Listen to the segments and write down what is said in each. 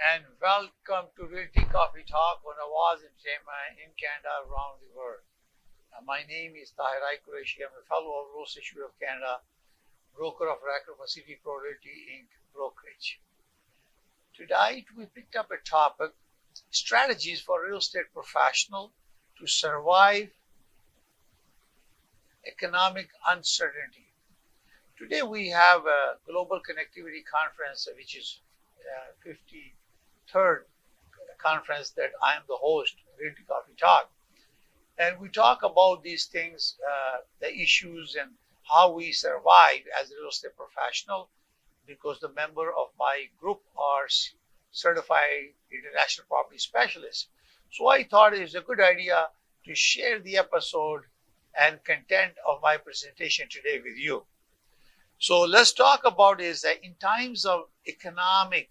and welcome to Realty Coffee Talk on Awaz in Canada around the world. My name is Tahir Qureshi. I'm a fellow of Royal Institute of Canada, broker of record for City Pro Realty Inc. brokerage. Tonight we picked up a topic, strategies for real estate professional to survive economic uncertainty. Today we have a global connectivity conference, which is 53rd conference that I am the host, Realty Coffee Talk. And we talk about these things, the issues and how we survive as a real estate professional, because the member of my group are certified international property specialists. So I thought it was a good idea to share the episode and content of my presentation today with you. So let's talk about is that in times of economic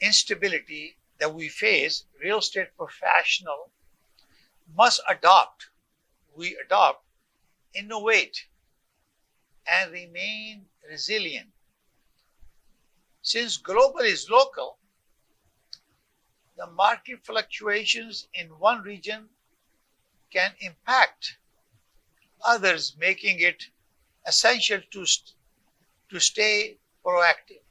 instability that we face, real estate professional must innovate, and remain resilient. Since global is local, the market fluctuations in one region can impact others, making it essential to stay proactive.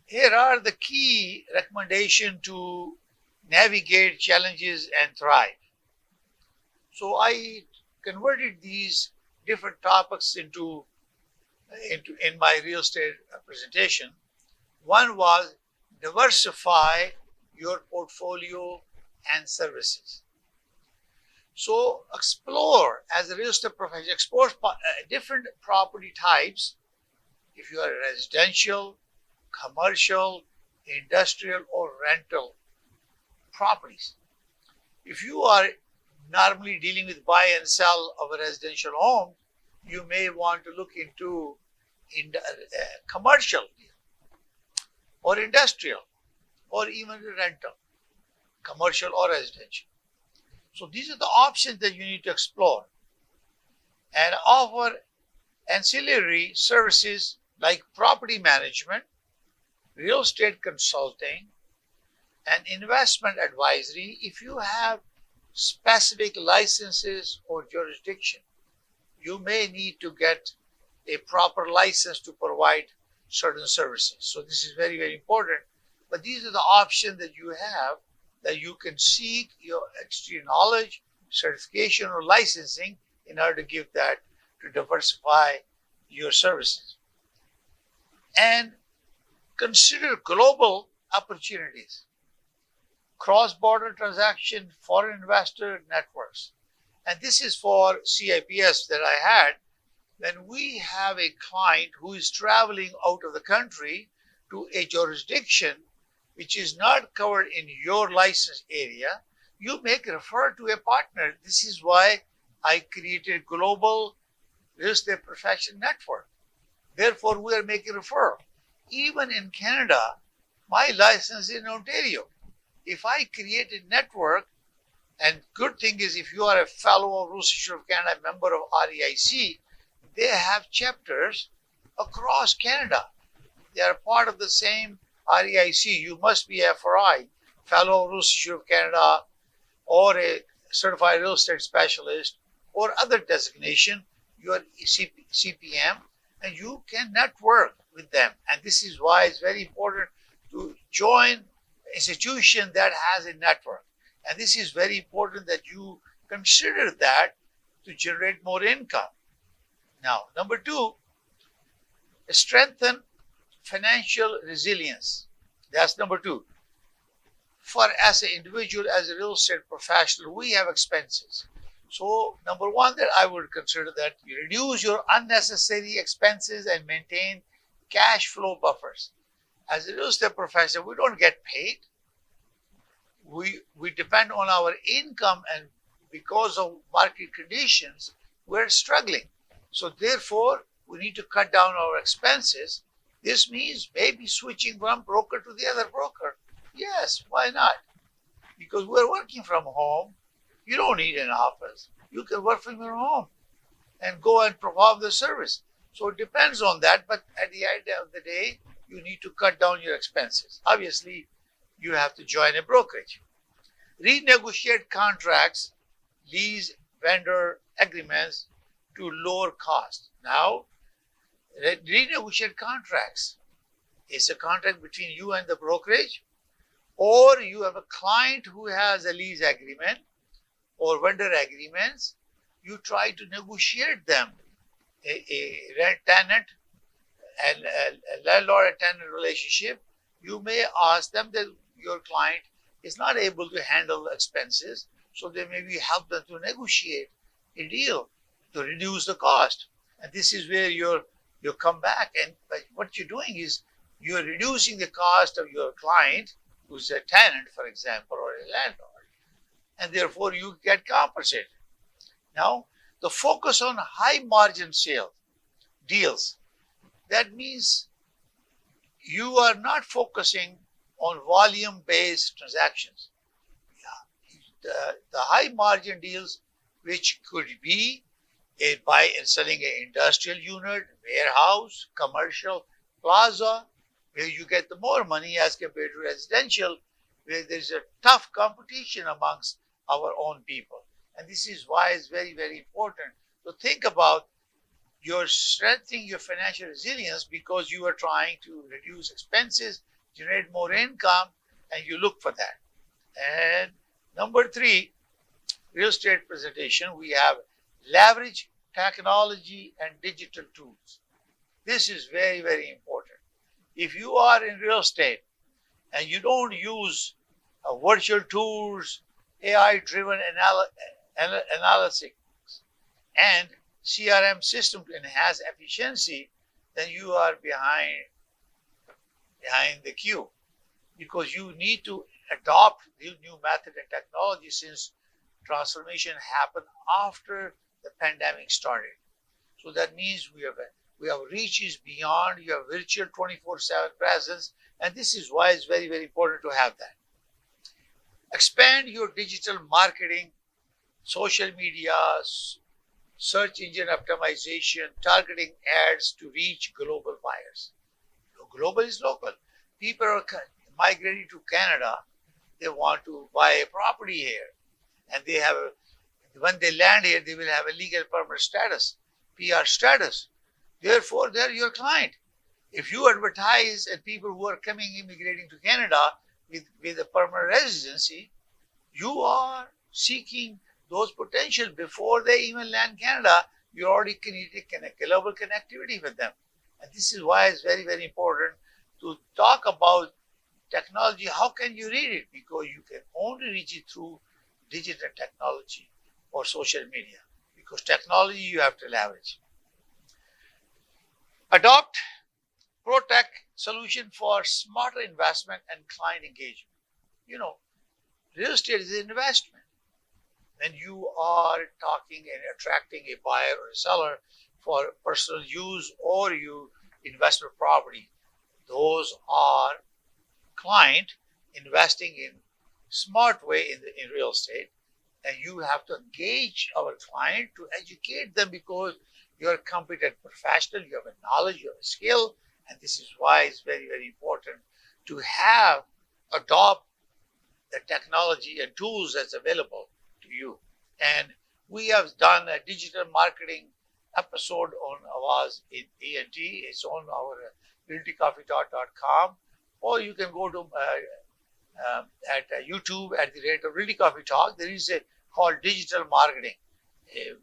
Here are the key recommendations to navigate challenges and thrive. So I converted these different topics into in my real estate presentation. One was diversify your portfolio and services. So explore as a real estate professional, explore different property types. If you are residential, commercial, industrial, or rental properties. If you are normally dealing with buy and sell of a residential home, you may want to look into commercial or industrial or even rental, commercial or residential. So these are the options that you need to explore, and offer ancillary services like property management, real estate consulting, and investment advisory if you have specific licenses or jurisdiction. You may need to get a proper license to provide certain services. So this is very, very important. But these are the options that you have, that you can seek your extra knowledge, certification, or licensing in order to give that, to diversify your services. And consider global opportunities, cross-border transaction, foreign investor networks. And this is for CIPS that I had. When we have a client who is traveling out of the country to a jurisdiction which is not covered in your license area, you may refer to a partner. This is why I created Global Real Estate Professional Network. Therefore, we are making referral. Even in Canada, my license is in Ontario. If I create a network, and good thing is if you are a fellow of Royal Institute of Canada, member of REIC, they have chapters across Canada. They are part of the same REIC. You must be a FRI, fellow of Royal Institute of Canada, or a certified real estate specialist, or other designation. You are CPM, and you can network with them. And this is why it's very important to join institution that has a network. And this is very important that you consider that to generate more income. Now, number two, strengthen financial resilience. That's number two. For as an individual, as a real estate professional, we have expenses. So number one that I would consider that you reduce your unnecessary expenses and maintain cash flow buffers. As a real estate professional, we don't get paid. We depend on our income, and because of market conditions, we're struggling. So therefore, we need to cut down our expenses. This means maybe switching one broker to the other broker. Yes, why not? Because we're working from home. You don't need an office. You can work from your home and go and perform the service. So it depends on that. But at the end of the day, you need to cut down your expenses. Obviously, you have to join a brokerage. Renegotiate contracts, lease vendor agreements to lower cost. Now, renegotiate contracts. It's a contract between you and the brokerage, or you have a client who has a lease agreement or vendor agreements. You try to negotiate them. A rent-tenant and a landlord and tenant relationship, you may ask them that your client is not able to handle the expenses, so they maybe help them to negotiate a deal to reduce the cost. And this is where you come back, and what you're doing is you're reducing the cost of your client, who's a tenant, for example, or a landlord, and therefore you get compensated. Now, the focus on high margin sales deals, that means you are not focusing on volume based transactions. The high margin deals, which could be a buy and selling an industrial unit, warehouse, commercial, plaza, where you get the more money as compared to residential, where there's a tough competition amongst our own people. And this is why it's very, very important to think about your strengthening your financial resilience, because you are trying to reduce expenses, generate more income, and you look for that. And number 3, real estate presentation, we have leverage technology and digital tools. This is very, very important. If you are in real estate and you don't use virtual tours, AI-driven analytics, and CRM system to enhance efficiency, then you are behind the queue, because you need to adopt the new method and technology, since transformation happened after the pandemic started. So that means we have reaches beyond your virtual 24/7 presence, and this is why it's very, very important to have that. Expand your digital marketing, social media, search engine optimization, targeting ads to reach global buyers. Global is local. People are migrating to Canada. They want to buy a property here, and when they land here, they will have a legal permanent status, PR status. Therefore, they're your client. If you advertise and people who are immigrating to Canada with a permanent residency, you are seeking those potential before they even land Canada. You already created global connectivity with them. And this is why it's very, very important to talk about technology. How can you read it? Because you can only reach it through digital technology or social media, because technology you have to leverage. Adopt ProTech solution for smarter investment and client engagement. Real estate is an investment. When you are talking and attracting a buyer or a seller for personal use, or you investment property, those are client investing in smart way in real estate, and you have to engage our client to educate them, because you're a competent professional, you have a knowledge, you have a skill, and this is why it's very, very important to adopt the technology and tools that's available to you. And we have done a digital marketing episode on Awaz in ENT. It's on our realtycoffeetalk.com, or you can go to at YouTube at the rate of Realty Coffee Talk. There is a called digital marketing, a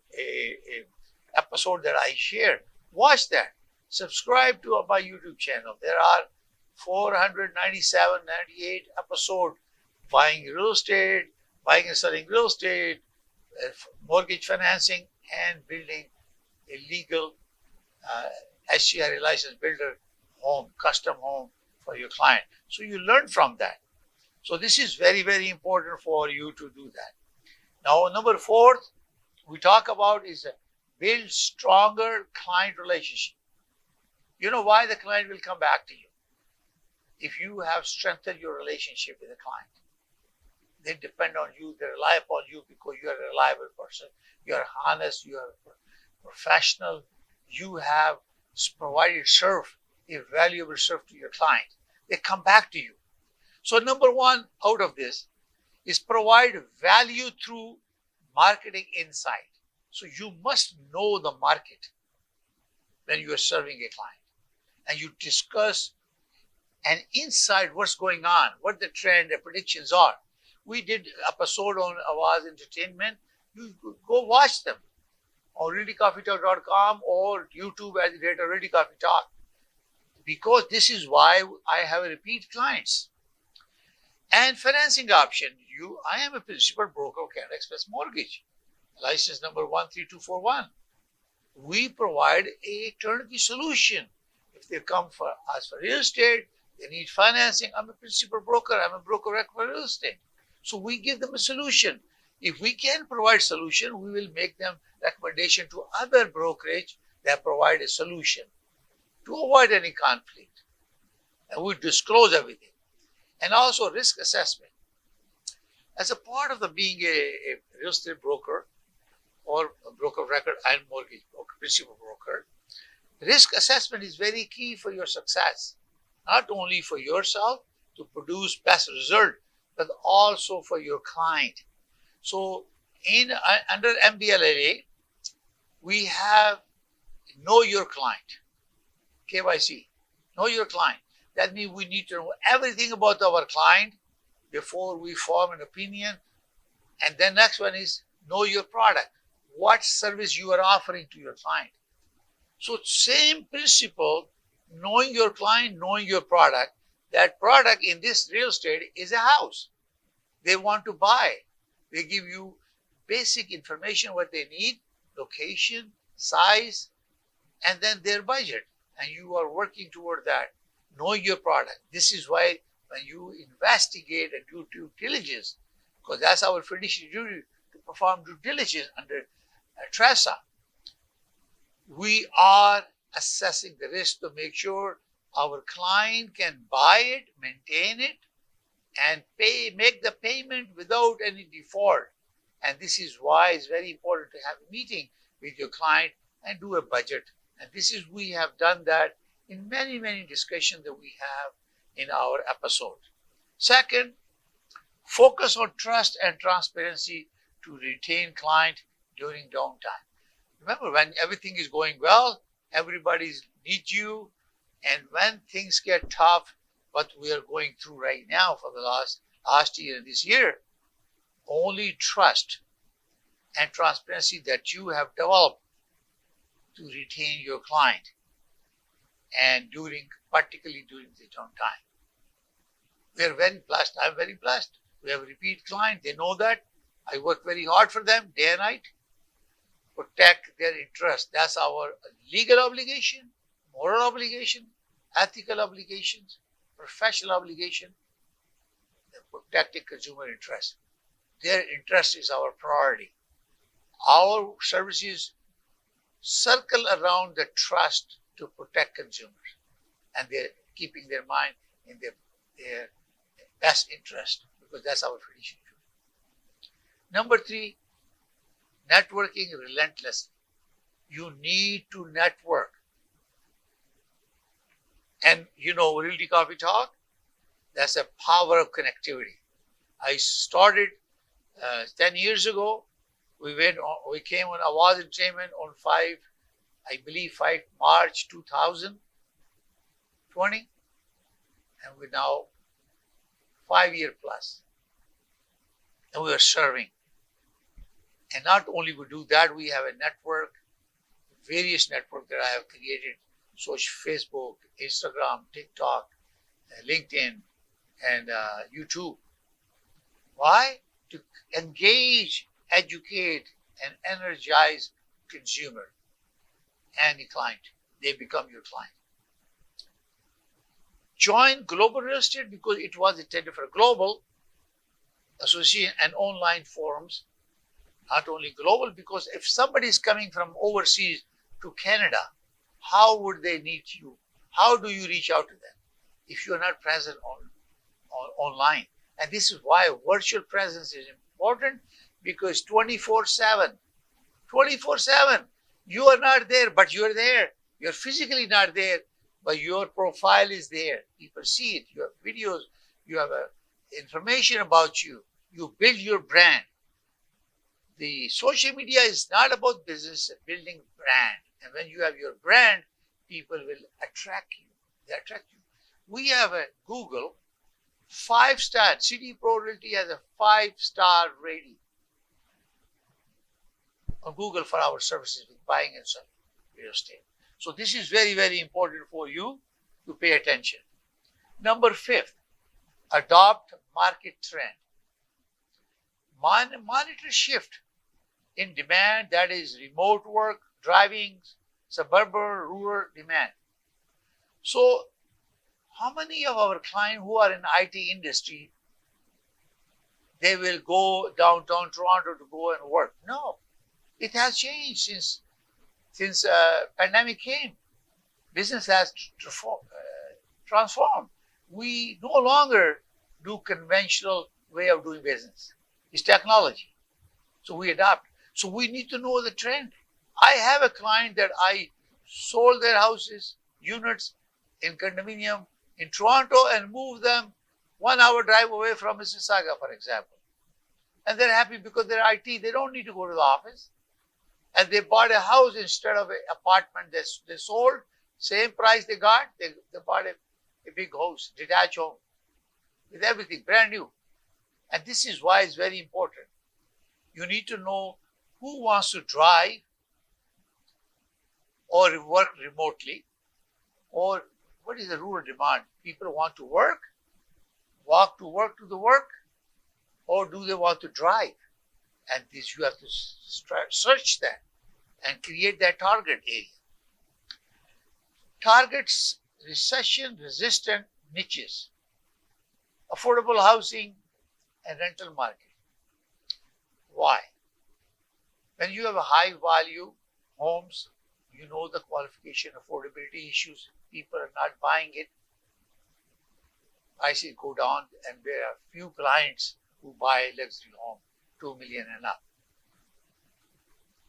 episode that I shared. Watch that. Subscribe to my YouTube channel. There are 98 episodes: buying real estate, buying and selling real estate, mortgage financing, and building a legal SCRA licensed builder home, custom home for your client. So you learn from that. So this is very, very important for you to do that. Now, number 4, we talk about is build stronger client relationship. You know why the client will come back to you? If you have strengthened your relationship with the client. They depend on you, they rely upon you because you are a reliable person, you are honest, you are professional, you have provided a valuable service to your client, they come back to you. So number one out of this is provide value through marketing insight. So you must know the market when you are serving a client, and you discuss an insight what's going on, what the trend and predictions are. We did episode on Awaz Entertainment. You go watch them on realtycoffeetalk.com or YouTube as the Realty Coffee Talk, because this is why I have repeat clients. And financing option, I am a principal broker of Canada Express Mortgage, license number 13241. We provide a turnkey solution. If they come for us for real estate, they need financing. I'm a principal broker. I'm a broker for real estate. So we give them a solution. If we can provide solution, we will make them recommendation to other brokerage that provide a solution to avoid any conflict. And we disclose everything. And also risk assessment. As a part of the being a real estate broker or a broker of record and mortgage broker, principal broker, risk assessment is very key for your success. Not only for yourself to produce best result, but also for your client. So under MBLA, we have know your client, KYC, know your client. That means we need to know everything about our client before we form an opinion. And then next one is know your product. What service you are offering to your client. So same principle, knowing your client, knowing your product. That product in this real estate is a house. They want to buy. They give you basic information, what they need, location, size, and then their budget. And you are working toward that. Knowing your product. This is why when you investigate and do due diligence, because that's our fiduciary duty to perform due diligence under TRESA, we are assessing the risk to make sure our client can buy it, maintain it, and make the payment without any default. And this is why it's very important to have a meeting with your client and do a budget. And we have done that in many, many discussions that we have in our episode. Second, focus on trust and transparency to retain client during downtime. Remember, when everything is going well, everybody needs you. And when things get tough, what we are going through right now for the last year and this year, only trust and transparency that you have developed to retain your client, and particularly during the downtime. We are very blessed. I'm very blessed. We have a repeat client. They know that. I work very hard for them day and night. Protect their interest. That's our legal obligation, moral obligation, ethical obligations, professional obligation. Protecting consumer interest. Their interest is our priority. Our services circle around the trust to protect consumers, and they're keeping their mind in their best interest, because that's our fiduciary duty. Number 3, networking relentlessly. You need to network. And Realty Coffee Talk, that's a power of connectivity. I started 10 years ago. We came on Awaz Entertainment on 5 March 2020, and we're now 5 year plus, and we are serving. And not only we do that, we have a network, various networks that I have created, Facebook, Instagram, TikTok, LinkedIn, and YouTube. Why? To engage, educate, and energize consumer and the client. They become your client. Join Global Real Estate because it was intended for global association and online forums. Not only global, because if somebody is coming from overseas to Canada, how would they need you? How do you reach out to them if you are not present online? And this is why virtual presence is important, because 24/7, you are not there, but you are there. You're physically not there, but your profile is there. People see it. You have videos, you have information about you. You build your brand. The social media is not about business, building brand. And when you have your brand, people will attract you. They attract you. We have a Google 5-star. CD Pro Realty has a 5-star rating on Google for our services with buying and selling real estate. So this is very, very important for you to pay attention. Number 5, adopt market trend. Monitor shift in demand, that is remote work, driving, suburban, rural demand. So how many of our clients who are in IT industry, they will go downtown Toronto to go and work? No, it has changed since pandemic came. Business has transformed. We no longer do conventional way of doing business. It's technology. So we adapt. So we need to know the trend. I have a client that I sold their houses, units in condominium in Toronto and moved them 1 hour drive away from Mississauga, for example. And they're happy because they're IT. They don't need to go to the office. And they bought a house instead of an apartment they sold. Same price they got. They bought a big house, detached home, with everything, brand new. And this is why it's very important. You need to know who wants to drive or work remotely, or what is the rural demand? People want to work, walk to work to the work, or do they want to drive? And this you have to search that and create that target area. Targets recession-resistant niches, affordable housing and rental market. Why? When you have a high value homes, you know the qualification, affordability issues, people are not buying it. Prices go down, and there are few clients who buy luxury home, 2 million and up.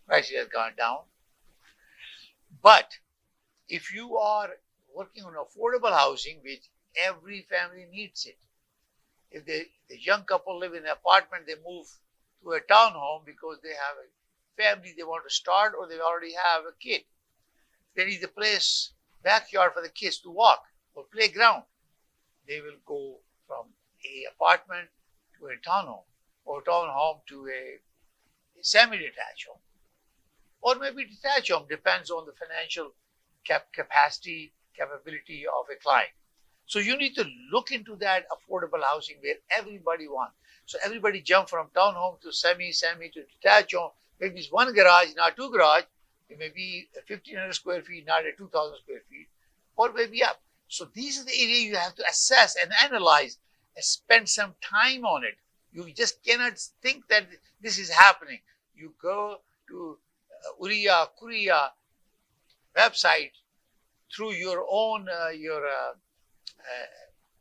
Prices have gone down. But if you are working on affordable housing, which every family needs it, if the young couple live in an apartment, they move to a townhome because they have a family they want to start, or they already have a kid. They need a place, backyard for the kids to walk, or playground. They will go from an apartment to a townhome, or townhome to a semi-detached home, or maybe detached home, depends on the financial capacity, capability of a client. So you need to look into that affordable housing where everybody wants. So everybody jump from townhome to semi to detached home. Maybe it's 1 garage, not 2 garage. It may be 1,500 square feet, not a 2,000 square feet, or maybe up. So these are the areas you have to assess and analyze and spend some time on it. You just cannot think that this is happening. You go to Korea website through your own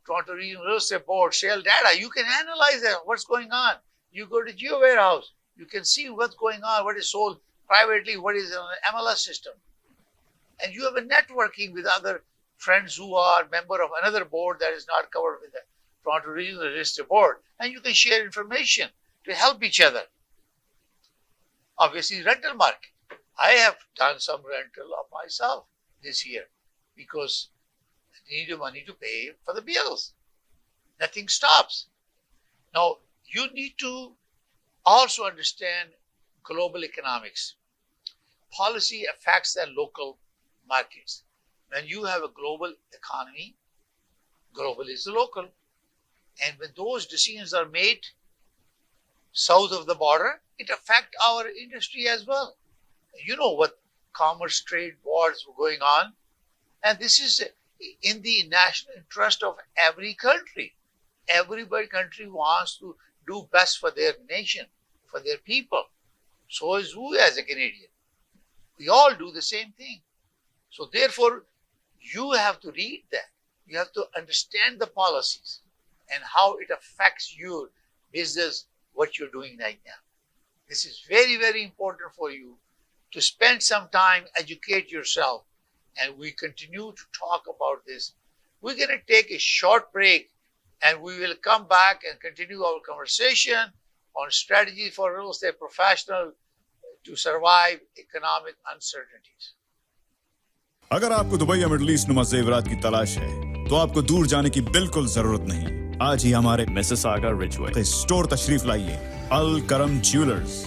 Toronto Regional Real Estate Board, shell data. You can analyze that, what's going on. You go to Geo Warehouse, you can see what's going on, what is sold privately, what is on the MLS system. And you have a networking with other friends who are member of another board that is not covered with the Toronto Regional Real Estate Board. And you can share information to help each other. Obviously, rental market. I have done some rental of myself this year because I need money to pay for the bills. Nothing stops. Now, you need to also understand global economics. Policy affects the local markets. When you have a global economy, global is the local. And when those decisions are made south of the border, it affects our industry as well. You know what commerce, trade wars were going on. And this is in the national interest of every country. Every country wants to do best for their nation, for their people. So is we as a Canadian. We all do the same thing. So therefore, you have to read that. You have to understand the policies and how it affects your business, what you're doing right now. This is very, very important for you to spend some time, educate yourself, and we continue to talk about this. We're going to take a short break and we will come back and continue our conversation on strategy for real estate professional to survive economic uncertainties. अगर आपको Dubai या middle east नुमा ज़ेवरात की तलाश है तो आपको दूर जाने की बिल्कुल जरूरत नहीं। आज ही हमारे मिसिसागा रिजवे स्टोर तशरीफ लाइए। अल करम ज्वेलर्स।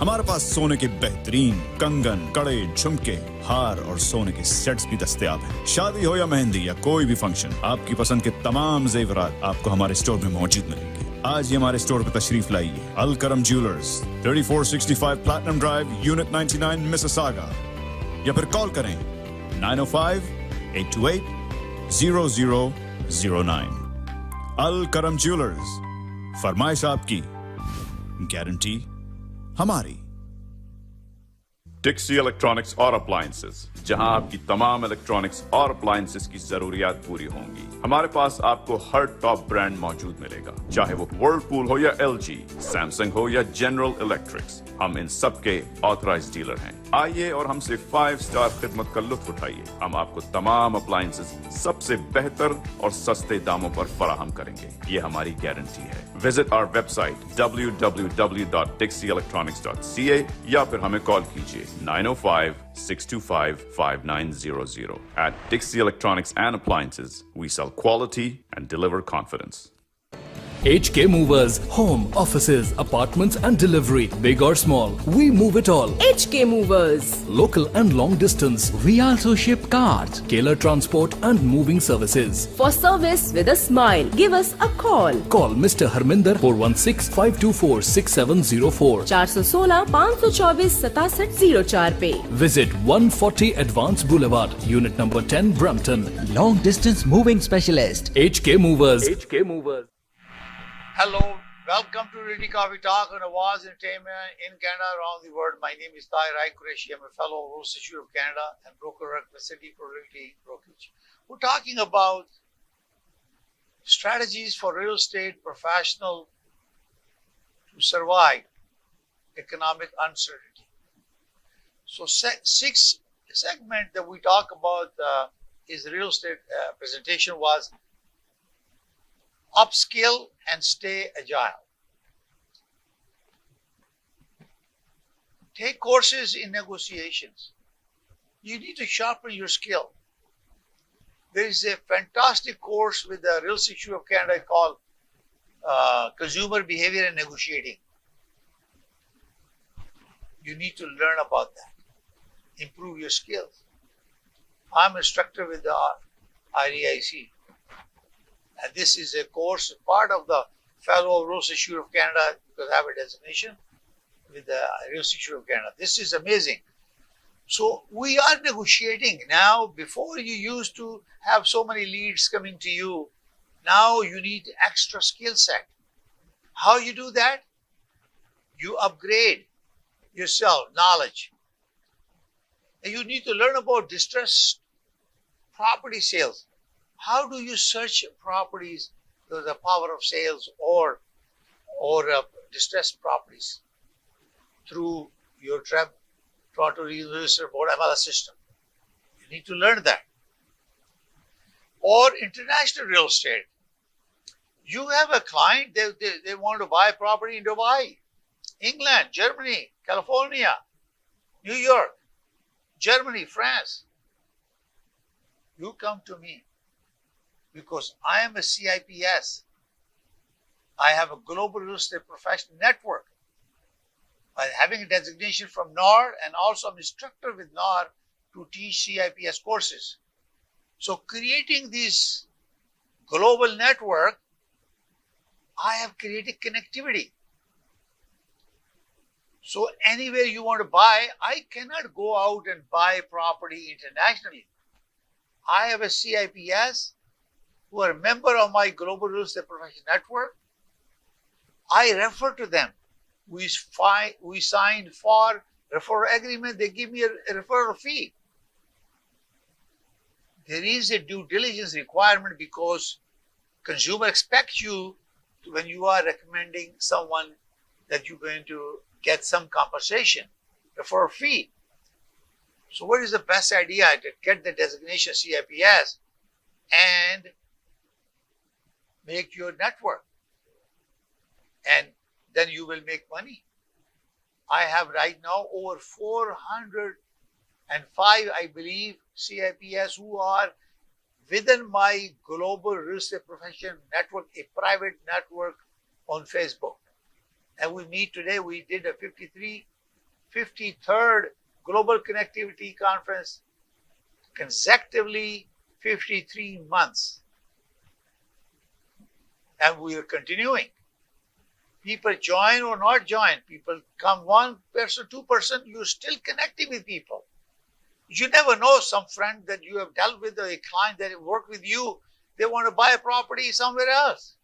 हमारे पास सोने के बेहतरीन कंगन, कड़े, झुमके, हार और सोने के सेट्स भी दस्तयाब हैं। शादी हो या मेहंदी या कोई भी फंक्शन, आपकी पसंद के तमाम जेवरात आपको हमारे स्टोर में मौजूद मिलेंगे। आज ही हमारे स्टोर पर तशरीफ लाइए। अल करम jewellers, 3465 platinum drive, unit 99, Mississauga, या फिर कॉल करें 905-828-0009। अल करम ज्वेलर्स, फरमाइश आपकी, गारंटी हमारी। डिक्सी इलेक्ट्रॉनिक्स और अप्लायंसेस, जहां आपकी तमाम इलेक्ट्रॉनिक्स और अप्लायंसेस की जरूरियात पूरी होंगी। हमारे पास आपको हर टॉप ब्रांड मौजूद मिलेगा, चाहे वो वर्लपूल हो या एलजी, सैमसंग हो या जनरल इलेक्ट्रिक्स। हम इन सब के ऑथराइज्ड डीलर हैं। आइए और हमसे 5 स्टार खिदमत का लुत्फ उठाइए। हम आपको तमाम अप्लायंसेस सबसे बेहतर और सस्ते दामों पर फराहम करेंगे, ये हमारी गारंटी है। विजिट आवर वेबसाइट www.dixieelectronics.ca या फिर हमें कॉल कीजिए 905-625-5900. At Dixie Electronics and Appliances, we sell quality and deliver confidence. HK Movers, home, offices, apartments and delivery, big or small, we move it all. HK Movers. Local and long distance, we also ship cars, Keller transport and moving services. For service with a smile, give us a call. Call Mr. Harminder 416-524-6704. 416-524-6704 पे. Visit 140 Advance Boulevard, Unit number 10, Brampton. Long distance moving specialist. HK Movers. HK Movers. Hello, welcome to Realty Coffee Talk on Awards Entertainment in Canada, around the world. My name is Tahir Qureshi. I'm a fellow of Royal Institute of Canada and broker at City for Realty Brokerage. We're talking about strategies for real estate professional to survive economic uncertainty. So, sixth segment that we talk about is real estate presentation was upskill and stay agile. Take courses in negotiations. You need to sharpen your skill. There is a fantastic course with the Realty Institute of Canada called Consumer Behavior and Negotiating. You need to learn about that. Improve your skills. I'm an instructor with the REIC. And this is a course, part of the Fellow of Royal Institute of Canada, because I have a designation with the Royal Institute of Canada. This is amazing. So we are negotiating now. Before you used to have so many leads coming to you. Now you need extra skill set. How you do that? You upgrade yourself, knowledge. And you need to learn about distressed property sales. How do you search properties, the power of sales or distressed properties through your Toronto Regional Board MLS system? You need to learn that. Or international real estate. You have a client, they want to buy property in Dubai, England, Germany, California, New York, Germany, France. You come to me. Because I am a CIPS. I have a global real estate professional network. By having a designation from NAR, and also I'm instructor with NAR to teach CIPS courses. So creating this global network, I have created connectivity. So anywhere you want to buy, I cannot go out and buy property internationally. I have a CIPS who are a member of my Global Real Estate Professional Network. I refer to them. We signed for referral agreement. They give me a referral fee. There is a due diligence requirement because consumer expects you to, when you are recommending someone, that you're going to get some compensation, referral fee. So what is the best idea? To get the designation CIPS and make your network. And then you will make money. I have right now over 405, I believe, CIPS who are within my global real estate profession network, a private network on Facebook. And we meet today. We did a 53rd Global Connectivity Conference, consecutively 53 months. And we are continuing. People join or not join. People come one person, 2%, you're still connecting with people. You never know, some friend that you have dealt with or a client that worked with you, they want to buy a property somewhere else.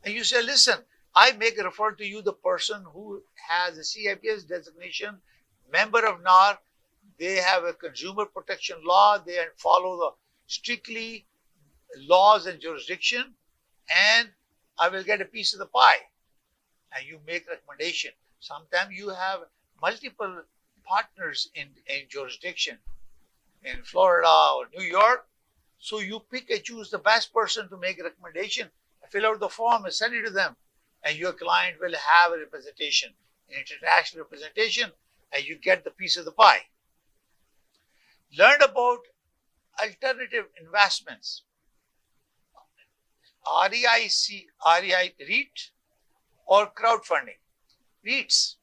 And you say, listen, I make a refer to you the person who has a CIPS designation, member of NAR. They have a consumer protection law. They follow the strictly laws and jurisdiction, and I will get a piece of the pie. And you make recommendation. Sometimes you have multiple partners in jurisdiction in Florida or New York. So you pick and choose the best person to make a recommendation, fill out the form and send it to them. And your client will have a representation, an international representation, and you get the piece of the pie. Learn about alternative investments. REIT or crowdfunding. REITs.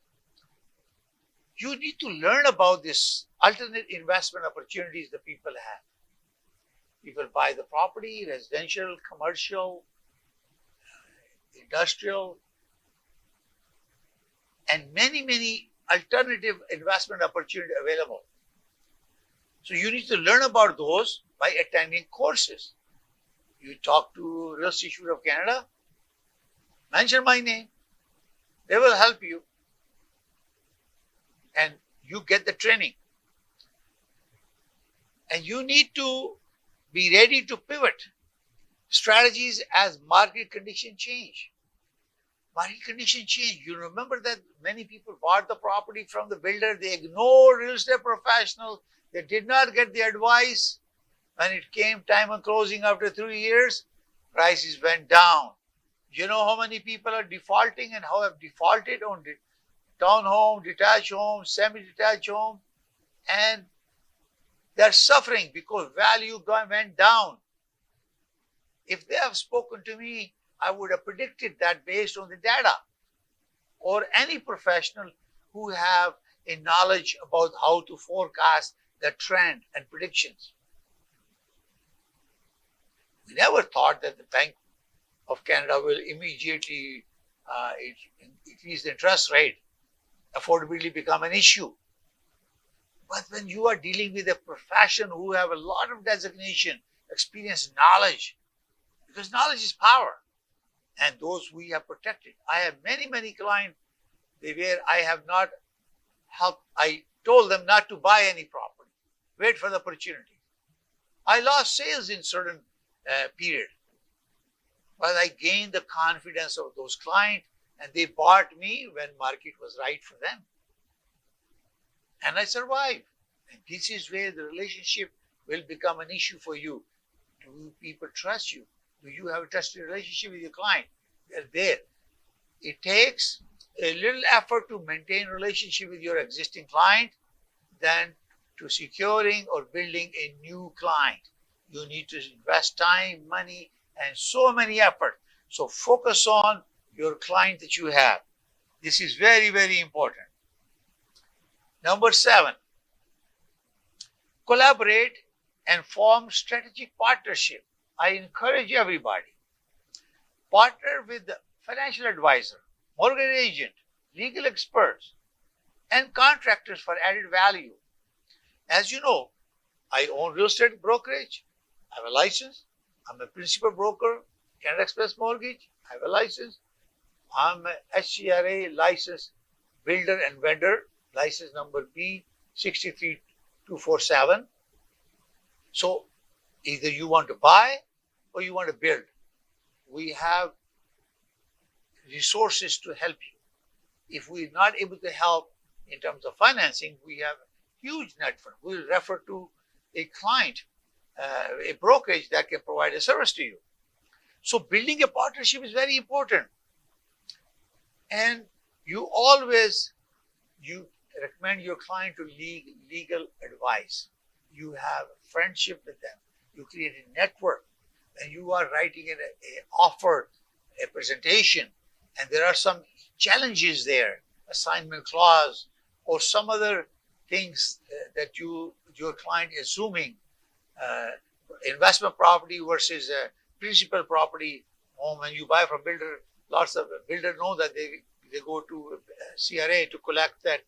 You need to learn about this alternate investment opportunities that people have. People buy the property, residential, commercial, industrial, and many alternative investment opportunities available. So you need to learn about those by attending courses. You talk to Real Estate Institute of Canada, mention my name, they will help you, and you get the training. And you need to be ready to pivot strategies as market conditions change. Market conditions change. You remember that many people bought the property from the builder. They ignored real estate professionals. They did not get the advice. When it came time of closing after 3 years, prices went down. You know how many people are defaulting and how have defaulted on townhome, detached home, semi-detached home, and they're suffering because value went down. If they have spoken to me, I would have predicted that based on the data, or any professional who have a knowledge about how to forecast the trend and predictions. We never thought that the Bank of Canada will immediately increase the interest rate. Affordability become an issue. But when you are dealing with a profession who have a lot of designation, experience, knowledge, because knowledge is power, and those we have protected. I have many clients where I have not helped. I told them not to buy any property. Wait for the opportunity. I lost sales in certain period, but I gained the confidence of those clients, and they bought me when market was right for them. And I survived. And this is where the relationship will become an issue for you. Do people trust you? Do you have a trusted relationship with your client? They're there. It takes a little effort to maintain a relationship with your existing client than to securing or building a new client. You need to invest time, money, and so many effort. So focus on your client that you have. This is very important. Number 7, collaborate and form strategic partnership. I encourage everybody, partner with the financial advisor, mortgage agent, legal experts, and contractors for added value. As you know, I own real estate brokerage. I have a license. I'm a principal broker, Canada Express Mortgage. I have a license. I'm a HCRA licensed builder and vendor, license number B63247. So either you want to buy or you want to build. We have resources to help you. If we're not able to help in terms of financing, we have huge network. We'll refer to a client, a brokerage that can provide a service to you. So building a partnership is very important. And you recommend your client to legal advice. You have friendship with them. You create a network, and you are writing an offer, a presentation, and there are some challenges there, assignment clause, or some other things that your client is assuming, investment property versus principal property home, and you buy from builder. Lots of builders know that they go to CRA to collect that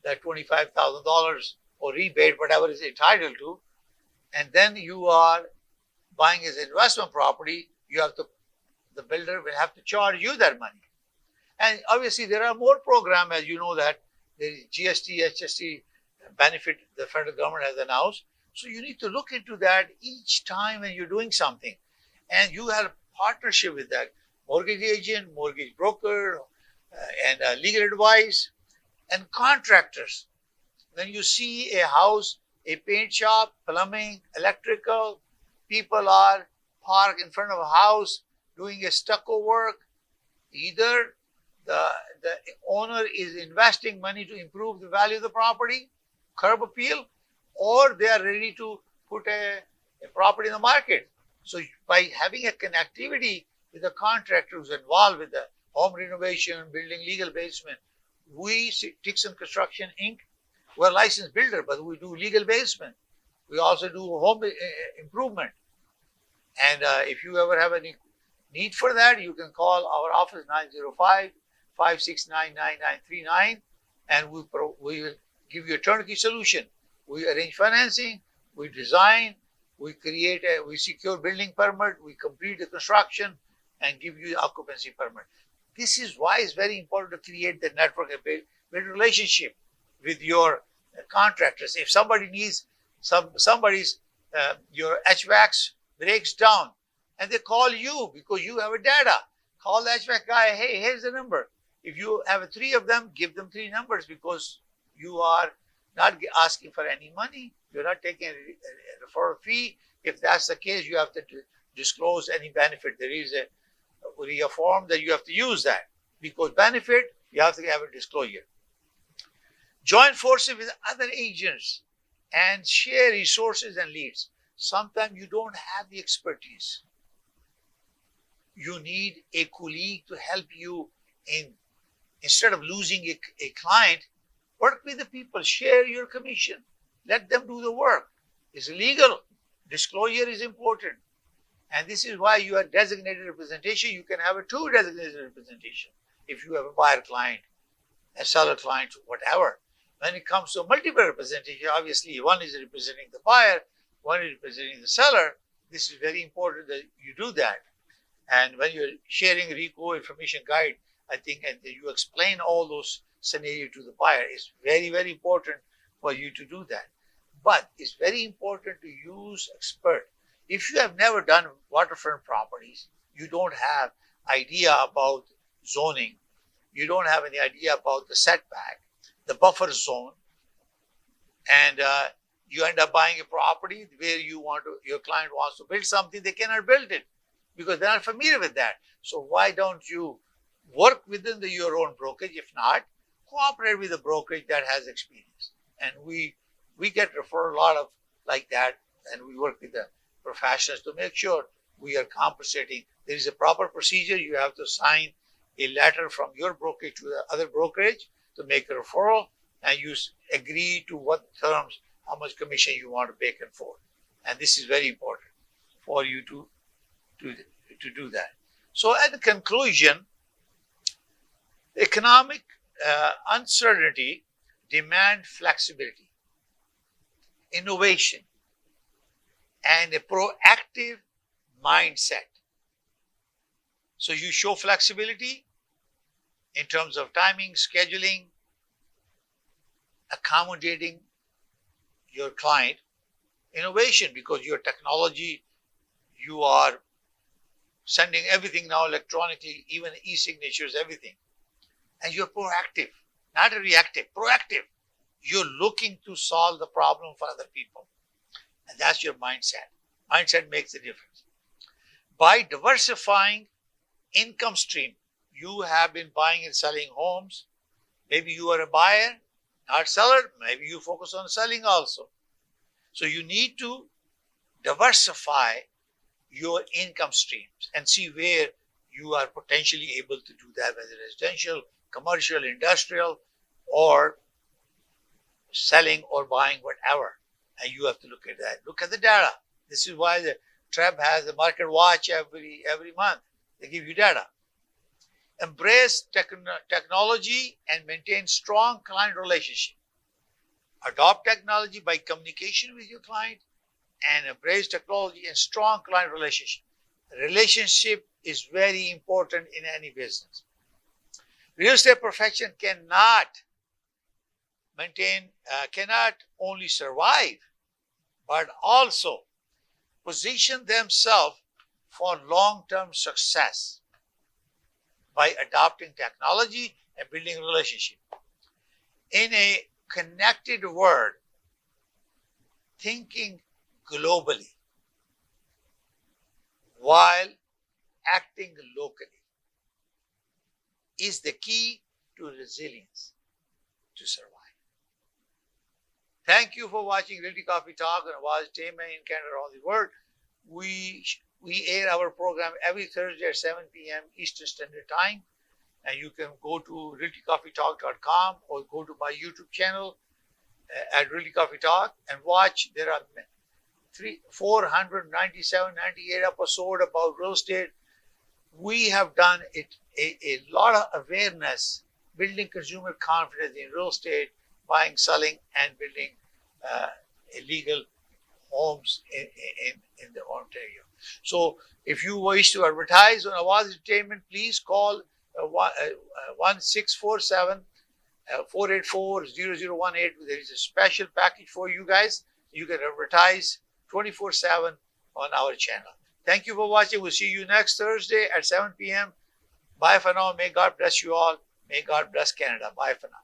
$25,000 or rebate, whatever is entitled to, and then you are buying as investment property. The builder will have to charge you that money. And obviously there are more programs, as you know, that there is GST, HST benefit the federal government has announced. So you need to look into that each time when you're doing something. And you have a partnership with that mortgage agent, mortgage broker, and legal advice, and contractors. When you see a house, a paint shop, plumbing, electrical, people are parked in front of a house doing a stucco work, either the owner is investing money to improve the value of the property, curb appeal, or they are ready to put a property in the market. So by having a connectivity with the contractor who's involved with the home renovation, building legal basement, we, Dixon Construction Inc., we're a licensed builder, but we do legal basement. We also do home improvement. And if you ever have any need for that, you can call our office 905-569-9939, and we will give you a turnkey solution. We arrange financing, we design, we secure building permit, we complete the construction, and give you the occupancy permit. This is why it's very important to create the network and build relationship with your contractors. If somebody needs your HVAC breaks down and they call you because you have a data, call the HVAC guy, hey, here's the number. If you have 3 of them, give them 3 numbers, because you are not asking for any money. You're not taking a referral fee. If that's the case, you have to disclose any benefit. There is a form that you have to use that, because benefit, you have to have a disclosure. Join forces with other agents and share resources and leads. Sometimes you don't have the expertise. You need a colleague to help you instead of losing a client, work with the people, share your commission, let them do the work. It's legal. Disclosure is important. And this is why you have designated representation. You can have 2 designated representation if you have a buyer client, a seller client, whatever. When it comes to multiple representation, obviously one is representing the buyer, one is representing the seller. This is very important that you do that. And when you're sharing RICO information guide, I think, and you explain all those scenarios to the buyer, it's very, very important for you to do that. But it's very important to use expert. If you have never done waterfront properties, you don't have idea about zoning, you don't have any idea about the setback, the buffer zone, and you end up buying a property where your client wants to build something, they cannot build it because they're not familiar with that. So why don't you work within your own brokerage? If not, cooperate with a brokerage that has experience. And we get referred a lot of like that, and we work with the professionals to make sure we are compensating. There is a proper procedure. You have to sign a letter from your brokerage to the other brokerage to make a referral, and you agree to what terms, how much commission you want to pay and forth. And this is very important for you to do that. So at the conclusion, economic uncertainty demand flexibility, innovation, and a proactive mindset. So you show flexibility in terms of timing, scheduling, accommodating your client. Innovation, because your technology, you are sending everything now electronically, even e-signatures, everything. And you're proactive, not reactive, proactive. You're looking to solve the problem for other people. And that's your mindset. Mindset makes a difference. By diversifying income stream, you have been buying and selling homes. Maybe you are a buyer, not seller. Maybe you focus on selling also. So you need to diversify your income streams and see where you are potentially able to do that, whether residential, commercial, industrial, or selling or buying, whatever. And you have to look at that. Look at the data. This is why the TREB has a market watch every month. They give you data. Embrace technology and maintain strong client relationship. Adopt technology by communication with your client and embrace technology and strong client relationship. Relationship is very important in any business. Real estate profession cannot only survive, but also position themselves for long-term success by adopting technology and building relationship. In a connected world, thinking globally while acting locally is the key to resilience to survive. Thank you for watching Realty Coffee Talk on Awaz Entertainment in Canada around the world. We air our program every Thursday at 7 p.m. Eastern Standard Time. And you can go to realtycoffeetalk.com or go to my YouTube channel at Realty Coffee Talk and watch. There are 497, 98 episodes about real estate. We have done a lot of awareness, building consumer confidence in real estate, buying, selling, and building illegal homes in the Ontario. So if you wish to advertise on Awaz Entertainment, please call 1647 484 0018. There is a special package for you guys. You can advertise 24/7 on our channel. Thank you for watching. We'll see you next Thursday at 7 p.m. Bye for now. May God bless you all. May God bless Canada. Bye for now.